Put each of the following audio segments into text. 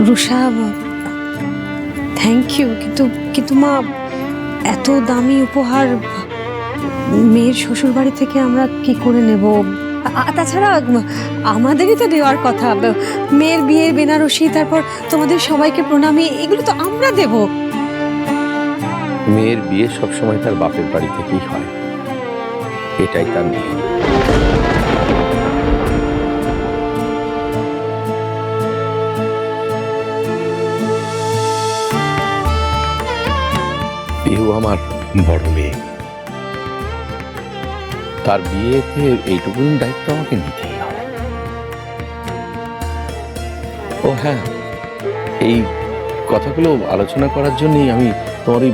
Rusha, thank you, কিন্তু কিন্তু মা, এত দামি উপহার মেয়ের শ্বশুর বাড়ি থেকে আমরা কি করে নেব? তাছাড়া আমাদেরই তো দেওয়ার কথা। মেয়ের বিয়ে, বেনারসি, তারপর তোমাদের সবাইকে প্রণামী, এগুলো তো আমরা দেব। মেয়ের বিয়ে সবসময় তার বাপের বাড়ি থেকেই হয়, এটাই তার নিয়ম। পিহু আমার বড় মেয়ে, তার বিয়েতে এইটুকু দায়িত্ব আমাকে নিতেই হবে। ও হ্যাঁ, এই কথাগুলো আলোচনা করার জন্যই আমি তোমার ওই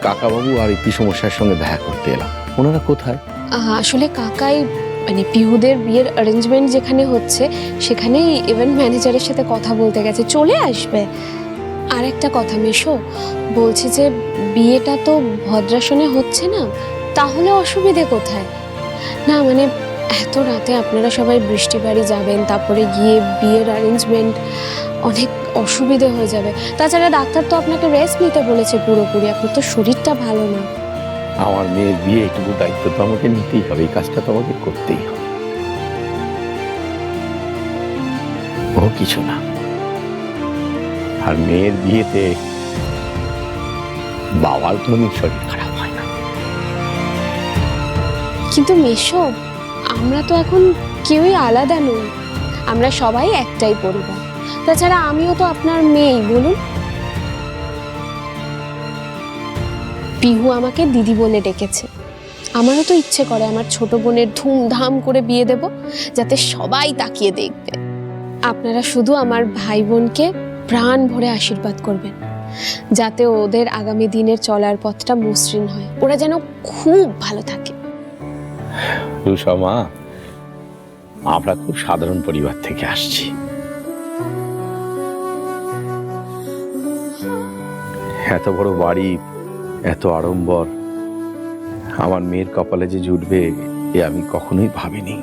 কাকাবাবু আর এই পিসমশাইয়ের সঙ্গে দেখা করতে এলাম। ওনারা কোথায়? আসলে কাকাই মানে পিহুদের বিয়ের অ্যারেঞ্জমেন্ট যেখানে হচ্ছে সেখানেই ইভেন্ট ম্যানেজারের সাথে কথা বলতে গেছে, চলে আসবে। আর একটা কথা মেশো, বলছি যে বিয়েটা তো ভদ্রাসনে হচ্ছে না, তাহলে অসুবিধে কোথায়? না মানে এত রাতে আপনারা সবাই বৃষ্টি বাড়ি যাবেন, তারপরে গিয়ে বিয়ের অ্যারেঞ্জমেন্ট, অনেক অসুবিধে হয়ে যাবে। তাছাড়া ডাক্তার তো আপনাকে রেস্ট নিতে বলেছে পুরোপুরি, আপনার তো শরীরটা ভালো না। আমার মেয়ের বিয়ে, এটুকু দায়িত্ব তো আমাকে নিতেই হবে, এই কাজটা তো আমাকে করতেই হবে। ও কিছু না, আর মেয়ের বিয়েতে বাবার কোনোদিন শরীর খারাপ হয় না। কিন্তু মেশো, আমরা তো এখন কেউই আলাদা নই, আমরা সবাই একটাই পরিবার। তাছাড়া আমিও তো আপনার মেয়েই, বলুন। পিহু আমাকে দিদি বলে ডেকেছে, আমারও তো ইচ্ছে করে আমার ছোট বোনের ধুমধাম করে বিয়ে দেব, যাতে সবাই তাকিয়ে দেখবে। আপনারা শুধু আমার ভাই বোনকে প্রাণ ভরে আশীর্বাদ করবেন, যাতে ওদের আগামী দিনের চলার পথটা মসৃণ হয়, ওরা যেন খুব ভালো থাকে। রুষা মা, আমরা খুব সাধারণ পরিবার থেকে আসছি। এত বড় বাড়ি, এত আড়ম্বর আমার মেয়ের কপালে যে জুটবে, এ আমি কখনোই ভাবিনি।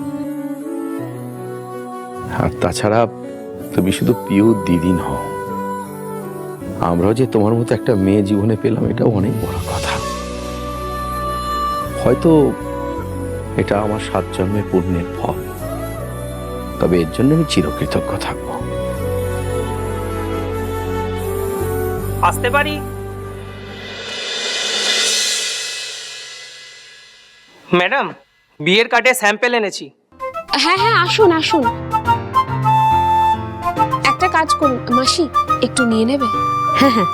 আর তাছাড়া তুমি শুধু পিওর দিদি নও, আমরাও যে তোমার মতো একটা মেয়ে জীবনে পেলাম, এটাও অনেক বড় কথা। হয়তো এটা আমার 7 জন্মের পুণ্যের ফল, তবে এর জন্য আমি চিরকৃতজ্ঞ থাকবো। আসতে পারি? ম্যাডাম, বিয়ের কার্ডে স্যাম্পেল এনেছি। হ্যাঁ হ্যাঁ, আসুন আসুন। একটা কাজ করুন মাসি, একটু নিয়ে নেবে? হ্যাঁ হ্যাঁ,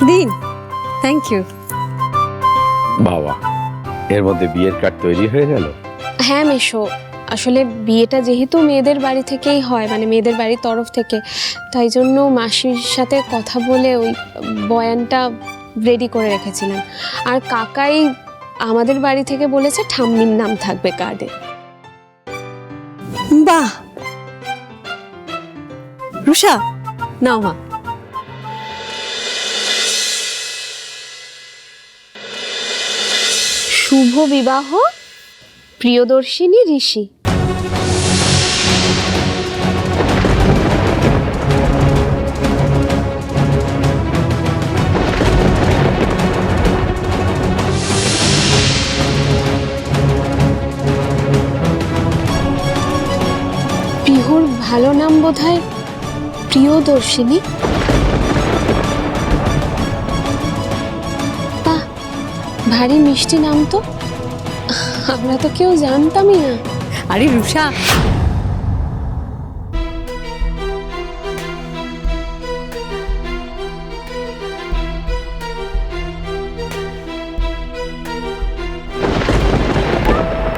দিন, থ্যাংক ইউ। বাবা, এর মধ্যে বিয়ের কার্ড তৈরি হয়ে গেল? হ্যাঁ মেশো, আসলে বিয়েটা যেহেতু মেয়েদের বাড়ি থেকেই হয়, মানে মেয়েদের বাড়ির তরফ থেকে, তাই জন্য মাসির সাথে কথা বলে ওই বয়ানটা রেডি করে রেখেছিলাম। আর কাকাই আমাদের বাড়ি থেকে বলেছে ঠাম্মির নাম থাকবে কার্ডে। বাহ, রুষা নাও মা। শুভ বিবাহ প্রিয়দর্শিনী ঋষি। পিহুর ভালো নাম বোধহয় প্রিয়দর্শিনী। বাহ, ভারী মিষ্টি নাম তো, আমরা তো কেউ জানতামই না। আরে রুষা,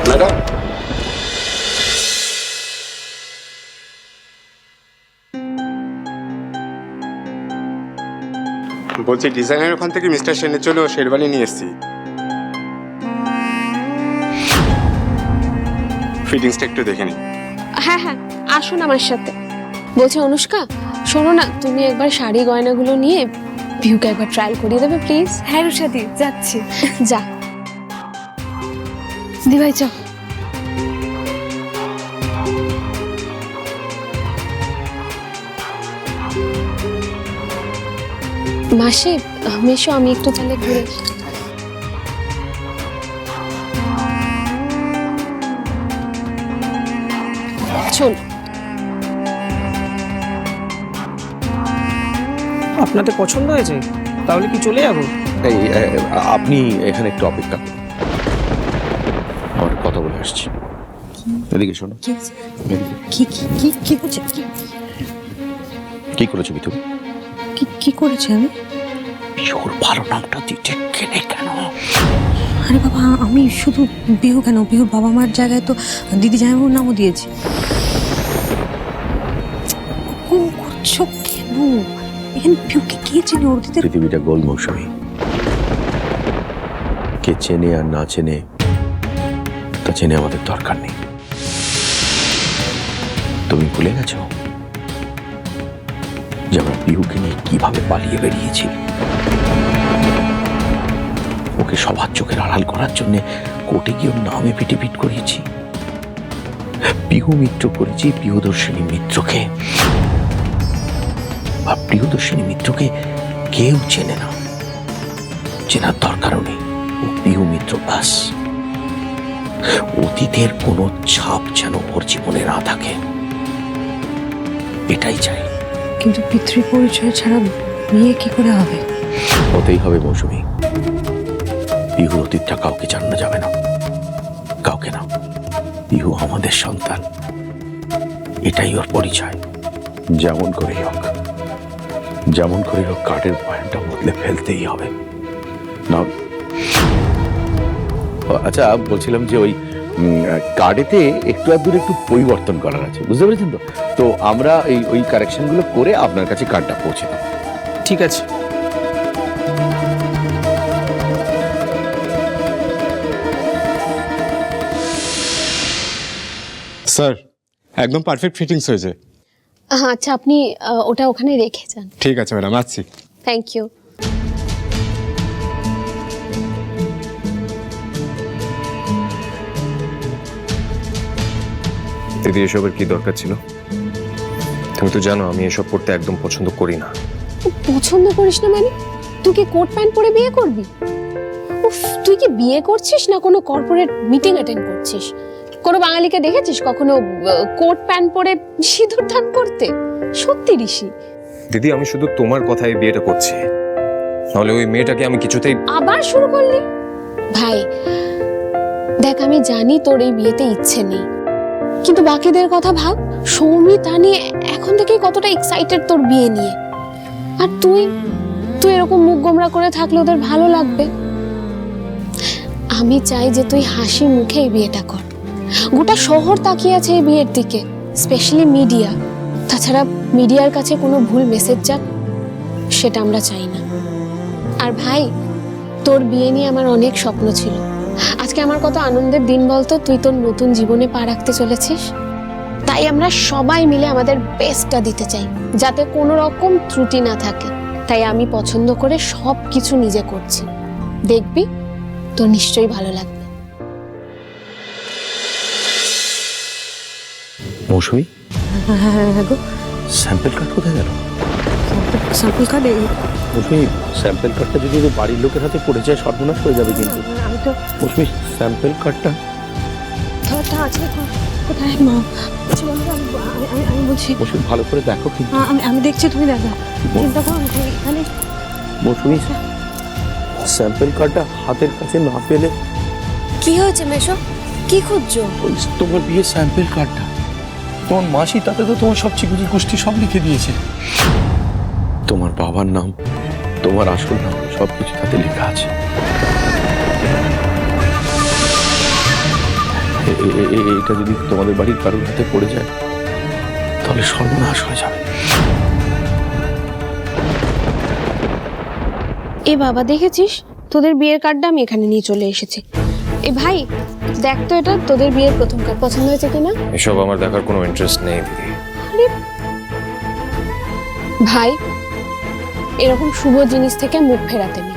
ম্যাডাম, বলছি ডিজাইনের ওখান থেকে মিস্টার সেনের জন্য শেরওয়ানি নিয়ে এসেছি। ফিটিংসটা একটু দেখে নিন। হ্যাঁ হ্যাঁ, আসুন আমার সাথে। বলছি অনুষ্কা, শোনো না, তুমি একবার শাড়ি গয়নাগুলো নিয়ে ভিউকে একবার ট্রায়াল করিয়ে দেবে প্লিজ? হ্যাঁ রুষাদি, যাচ্ছি। যা দিভাই, চল। মাসি, মেশো, আমি একটু তাহলে ঘুরে আসি। চল। আপনাদের পছন্দ হয়েছে? তাহলে কি চলে যাবো? এই আপনি এখানে একটু অপেক্ষা করুন, আমার কথা বলে আসছি। এদিকে শোনো। এদিকে। কি কি কি কি হচ্ছে? কি করেছো কি তুমি? কি করেছে আমি? পিওর ভালো নামটা দিতে কেনে কেন? আরে বাবা, আমি শুধু বিহু কেন, বিহুর বাবা মার জায়গায় তো দিদি জামাইবাবুর নামও দিয়েছি। করছো কেন? এখানে বিহুকে কে চেনে? ওদের পৃথিবীটা গোল মৌসুমী, কে চেনে আর না চেনে তা চেনে আমাদের দরকার নেই। তুমি ভুলে গেছো যে আমরা বিহুকে নিয়ে কিভাবে পালিয়ে বেরিয়েছি? ওকে সবার চোখের আড়াল করার জন্য কোর্টে গিয়ে ওর নামে পিট করিয়েছি। বিহু মিত্র করেছি প্রিয়দর্শিনী মিত্রকে, আর প্রিয়দর্শিনী মিত্রকে কেউ চেনে না, চেনার দরকারও নেই। ও বিহু মিত্র ব্যাস। অতীতের কোনো ছাপ যেন ওর জীবনে না থাকে, এটাই চাই। কিন্তু পিতৃ পরিচয় ছাড়া বিয়ে কি করে হবে? হতেই হবে মৌসুমী। বিহুর অতীতটা কাউকে জানানো যাবে না, কাউকে না। বিহু আমাদের সন্তান, এটাই ওর পরিচয়। যেমন করেই হোক, যেমন করে হোক কার্ডের পয়েন্টটা বদলে ফেলতেই হবে না। আচ্ছা, বলছিলাম যে ওই কার্ডেতে একটু আধটু একটু পরিবর্তন করার আছে, বুঝতে পেরেছেন তো? তো আমরা ওই কারেকশনগুলো করে আপনার কাছে কার্ডটা পৌঁছে দেবো। ঠিক আছে। স্যার, একদম পারফেক্ট ফিটিংস হয়েছে। আচ্ছা, আপনি ওটা ওখানে রেখে যান। ঠিক আছে ম্যাডাম, আসছি। Thank you. দিদি, এসবের কি দরকার ছিল? তুমি তো জানো আমি এসব করতে একদম পছন্দ করি না। পছন্দ করিস না মানে? তুই কি কোট প্যান্ট পরে বিয়ে করবি? উফ, তুই কি বিয়ে করছিস না কোনো কর্পোরেট মিটিং অ্যাটেন্ড করছিস? কোনো বাঙালিকে দেখেছিস কখনো কোট প্যান্ট পরে সিঁদুর দান করতে? সত্যি ঋষি। দিদি, আমি শুধু তোমার কথায় বিয়েটা করছি, নাহলে ওই মেয়েটাকে আমি কিছুতেই। আবার শুরু করলি? ভাই দেখ, আমি জানি তোর এই বিয়েতে ইচ্ছে নেই, কিন্তু বাকিদের কথা ভাব। সৌমি তা নিয়ে এখন থেকেই কতটা এক্সাইটেড তোর বিয়ে নিয়ে। আর তুই এরকম মুখ গোমরা করে থাকলে ওদের ভালো লাগবে? আমি চাই যে তুই হাসি মুখে এই বিয়েটা কর। গোটা শহর তাকিয়ে আছে এই বিয়ের দিকে, স্পেশালি মিডিয়া। তাছাড়া মিডিয়ার কাছে কোনো ভুল মেসেজ যাক, সেটা আমরা চাই না। আর ভাই, তোর বিয়ে নিয়ে আমার অনেক স্বপ্ন ছিল। আজকে আমার কত আনন্দের দিন বলতো, তুই তোর নতুন জীবনে পা রাখতে চলেছিস। তাই আমরা সবাই মিলে আমাদের বেস্টটা দিতে চাই, যাতে কোনো রকম ত্রুটি না থাকে। তাই আমি পছন্দ করে সব কিছু নিজে করছি। দেখবি তোর নিশ্চয়ই ভালো লাগবে। মৌসুমী, হ্যাঁ গো, স্যাম্পল কার্ড কোথায় গেল? স্যাম্পল কার্ড মৌসুমী, স্যাম্পল কার্ডটা যদি ওদের বাড়ির লোকের হাতে পড়ে যায় সর্বনাশ হয়ে যাবে কিন্তু। আমি তো মৌসুমী, স্যাম্পল কার্ডটা আছে কোথায়? মা আমি বলছি, মৌসুমী ভালো করে দেখো কিন্তু। আমি দেখছি, তুমি দেখো, চিন্তা করো না। এখানে মৌসুমী, স্যাম্পল কার্ডটা হাতের কাছে না পেলে। কি হয়েছে মেশো? কি খুঁজছো? ওই তোমার বিয়ের স্যাম্পল কার্ডটা, তোমার মাসি তাতে তো তোমার সব চিকুজি কুষ্টি সব লিখে দিয়েছে। তোমার বাবার নাম, তোমার আসল নাম, সবকিছু তাতে লেখা আছে। এটা যদি তোমাদের বাড়ির কারোর হাতে পড়ে যায় তাহলে সর্বনাশ হয়ে যাবে। এ বাবা, দেখেছিস তোদের বিয়ের কার্ডটা আমি এখানে নিয়ে চলে এসেছি। এ ভাই দেখ তো, এটা তোদের বিয়ের প্রথম কার্ড, পছন্দ হয়েছে কিনা? এসব আমার দেখার কোনো ইন্টারেস্ট নেই দিদি। আরে ভাই, এরকম শুভ জিনিস থেকে মুখ ফেরাতে নেই।